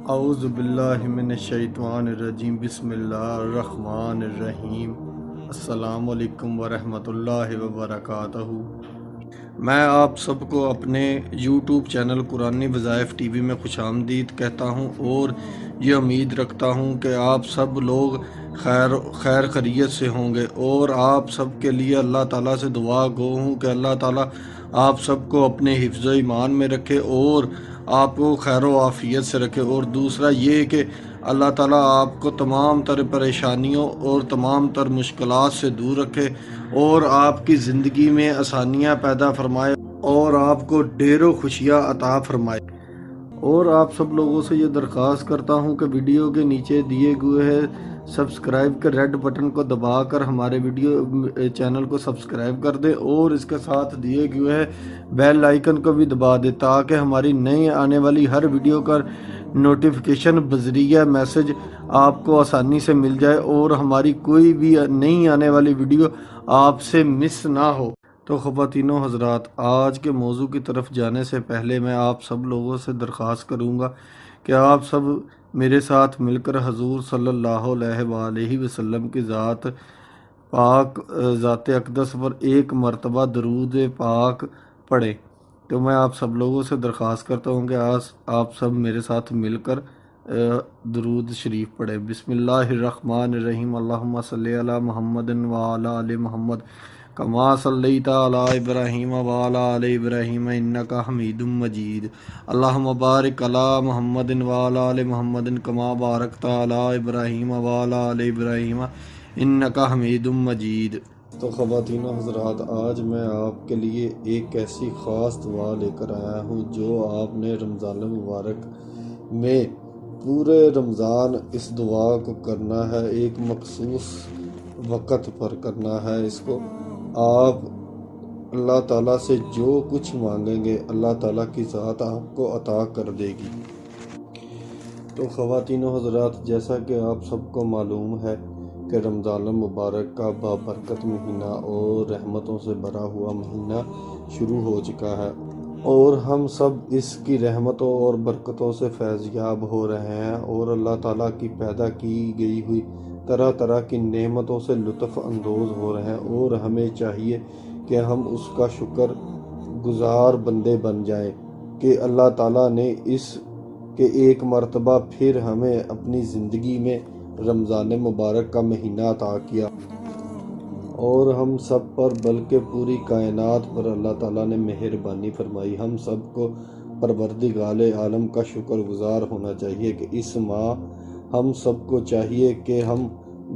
اعوذ باللہ من الشیطان الرجیم بسم اللہ الرحمن الرحیم السلام علیکم ورحمۃ اللہ وبرکاتہ۔ میں آپ سب کو اپنے یوٹیوب چینل قرآنی وظائف ٹی وی میں خوش آمدید کہتا ہوں اور یہ امید رکھتا ہوں کہ آپ سب لوگ خیر خیریت سے ہوں گے، اور آپ سب کے لیے اللہ تعالیٰ سے دعا گو ہوں کہ اللہ تعالیٰ آپ سب کو اپنے حفظ و ایمان میں رکھے اور آپ کو خیر و عافیت سے رکھے، اور دوسرا یہ کہ اللہ تعالیٰ آپ کو تمام تر پریشانیوں اور تمام تر مشکلات سے دور رکھے اور آپ کی زندگی میں آسانیاں پیدا فرمائے اور آپ کو ڈھیر و خوشیاں عطا فرمائے۔ اور آپ سب لوگوں سے یہ درخواست کرتا ہوں کہ ویڈیو کے نیچے دیے ہوئے ہے سبسکرائب کے ریڈ بٹن کو دبا کر ہمارے ویڈیو چینل کو سبسکرائب کر دیں، اور اس کے ساتھ دیے ہوئے ہے بیل آئیکن کو بھی دبا دیں تاکہ ہماری نئی آنے والی ہر ویڈیو کا نوٹیفیکیشن بذریعہ میسج آپ کو آسانی سے مل جائے اور ہماری کوئی بھی نئی آنے والی ویڈیو آپ سے مس نہ ہو۔ تو خواتین و حضرات، آج کے موضوع کی طرف جانے سے پہلے میں آپ سب لوگوں سے درخواست کروں گا کہ آپ سب میرے ساتھ مل کر حضور صلی اللہ علیہ وآلہ وسلم کی ذات اقدس پر ایک مرتبہ درود پاک پڑھیں۔ تو میں آپ سب لوگوں سے درخواست کرتا ہوں کہ آپ سب میرے ساتھ مل کر درود شریف پڑھیں۔ بسم اللہ الرحمن الرحیم، اللہم صلی علی محمد وعلی آل محمد کما صلیت علی ابراہیم وعلی آل ابراہیم انک حمید مجید، اللہم بارک علی محمد وعلی آل محمد کما بارکت علی ابراہیم وعلی آل ابراہیم انک حمید مجید۔ تو خواتین و حضرات، آج میں آپ کے لیے ایک ایسی خاص دعا لے کر آیا ہوں جو آپ نے رمضان مبارک میں پورے رمضان اس دعا کو کرنا ہے، ایک مخصوص وقت پر کرنا ہے اس کو۔ آپ اللہ تعالیٰ سے جو کچھ مانگیں گے اللہ تعالیٰ کی ذات آپ کو عطا کر دے گی۔ تو خواتین و حضرات، جیسا کہ آپ سب کو معلوم ہے کہ رمضان مبارک کا بابرکت مہینہ اور رحمتوں سے بھرا ہوا مہینہ شروع ہو چکا ہے، اور ہم سب اس کی رحمتوں اور برکتوں سے فیض یاب ہو رہے ہیں اور اللہ تعالیٰ کی پیدا کی گئی ہوئی طرح طرح کی نعمتوں سے لطف اندوز ہو رہے ہیں، اور ہمیں چاہیے کہ ہم اس کا شکر گزار بندے بن جائیں کہ اللہ تعالیٰ نے ایک مرتبہ پھر ہمیں اپنی زندگی میں رمضان مبارک کا مہینہ عطا کیا، اور ہم سب پر بلکہ پوری کائنات پر اللہ تعالیٰ نے مہربانی فرمائی۔ ہم سب کو پروردگار عالم کا شکر گزار ہونا چاہیے کہ اس ماہ ہم سب کو چاہیے کہ ہم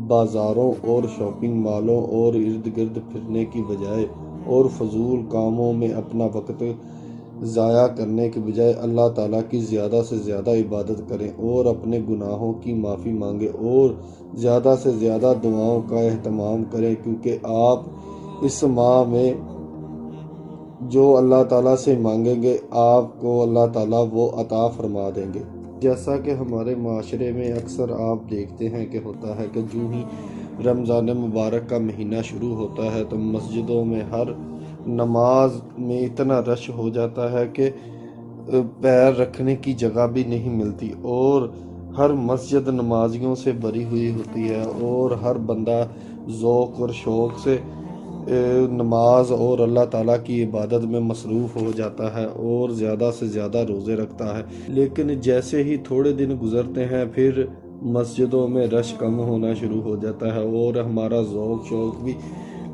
بازاروں اور شاپنگ مالوں اور ارد گرد پھرنے کی بجائے اور فضول کاموں میں اپنا وقت ضائع کرنے کے بجائے اللہ تعالیٰ کی زیادہ سے زیادہ عبادت کریں اور اپنے گناہوں کی معافی مانگیں اور زیادہ سے زیادہ دعاؤں کا اہتمام کریں، کیونکہ آپ اس ماہ میں جو اللہ تعالیٰ سے مانگیں گے آپ کو اللہ تعالیٰ وہ عطا فرما دیں گے۔ جیسا کہ ہمارے معاشرے میں اکثر آپ دیکھتے ہیں کہ ہوتا ہے کہ جو ہی رمضان مبارک کا مہینہ شروع ہوتا ہے تو مسجدوں میں ہر نماز میں اتنا رش ہو جاتا ہے کہ پیر رکھنے کی جگہ بھی نہیں ملتی، اور ہر مسجد نمازیوں سے بھری ہوئی ہوتی ہے، اور ہر بندہ ذوق اور شوق سے نماز اور اللہ تعالیٰ کی عبادت میں مصروف ہو جاتا ہے اور زیادہ سے زیادہ روزے رکھتا ہے۔ لیکن جیسے ہی تھوڑے دن گزرتے ہیں پھر مسجدوں میں رش کم ہونا شروع ہو جاتا ہے اور ہمارا ذوق شوق بھی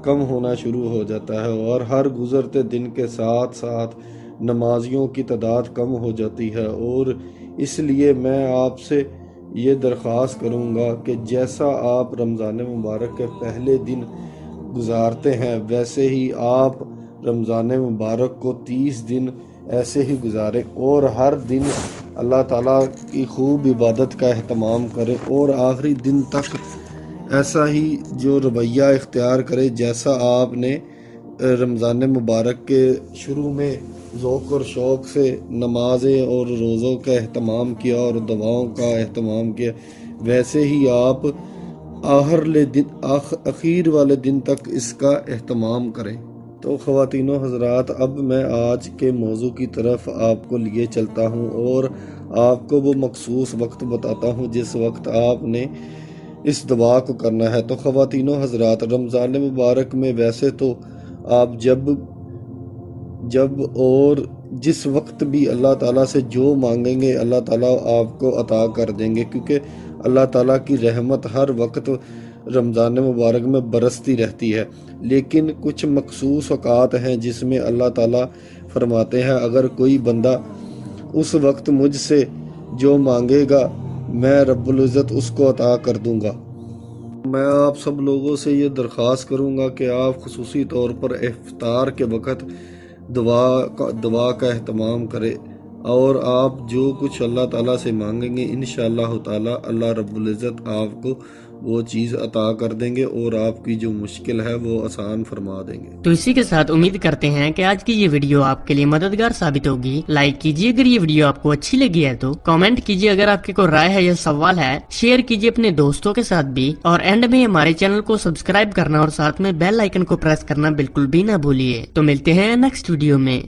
کم ہونا شروع ہو جاتا ہے، اور ہر گزرتے دن کے ساتھ ساتھ نمازیوں کی تعداد کم ہو جاتی ہے۔ اور اس لیے میں آپ سے یہ درخواست کروں گا کہ جیسا آپ رمضان مبارک کے پہلے دن گزارتے ہیں ویسے ہی آپ رمضان مبارک کو 30 دن ایسے ہی گزاریں اور ہر دن اللہ تعالیٰ کی خوب عبادت کا اہتمام کریں، اور آخری دن تک ایسا ہی جو رویہ اختیار کرے جیسا آپ نے رمضان مبارک کے شروع میں ذوق اور شوق سے نمازیں اور روزوں کا اہتمام کیا اور دعاؤں کا اہتمام کیا، ویسے ہی آپ اخیر والے دن تک اس کا اہتمام کریں۔ تو خواتین و حضرات، اب میں آج کے موضوع کی طرف آپ کو لیے چلتا ہوں، اور آپ کو وہ مخصوص وقت بتاتا ہوں جس وقت آپ نے اس دعا کو کرنا ہے۔ تو خواتین و حضرات، رمضان مبارک میں ویسے تو آپ جب اور جس وقت بھی اللہ تعالیٰ سے جو مانگیں گے اللہ تعالیٰ آپ کو عطا کر دیں گے، کیونکہ اللہ تعالیٰ کی رحمت ہر وقت رمضان مبارک میں برستی رہتی ہے۔ لیکن کچھ مخصوص اوقات ہیں جس میں اللہ تعالیٰ فرماتے ہیں اگر کوئی بندہ اس وقت مجھ سے جو مانگے گا میں رب العزت اس کو عطا کر دوں گا۔ میں آپ سب لوگوں سے یہ درخواست کروں گا کہ آپ خصوصی طور پر افطار کے وقت دعا کا اہتمام کریں، اور آپ جو کچھ اللہ تعالیٰ سے مانگیں گے انشاءاللہ تعالیٰ اللہ رب العزت آپ کو وہ چیز عطا کر دیں گے اور آپ کی جو مشکل ہے وہ آسان فرما دیں گے۔ تو اسی کے ساتھ امید کرتے ہیں کہ آج کی یہ ویڈیو آپ کے لیے مددگار ثابت ہوگی۔ لائک کیجیے اگر یہ ویڈیو آپ کو اچھی لگی ہے تو، کامنٹ کیجیے اگر آپ کی کوئی رائے ہے یا سوال ہے، شیئر کیجیے اپنے دوستوں کے ساتھ بھی، اور اینڈ میں ہمارے چینل کو سبسکرائب کرنا اور ساتھ میں بیل آئیکن کو پریس کرنا بالکل بھی نہ بھولیے۔ تو ملتے ہیں نیکسٹ ویڈیو میں۔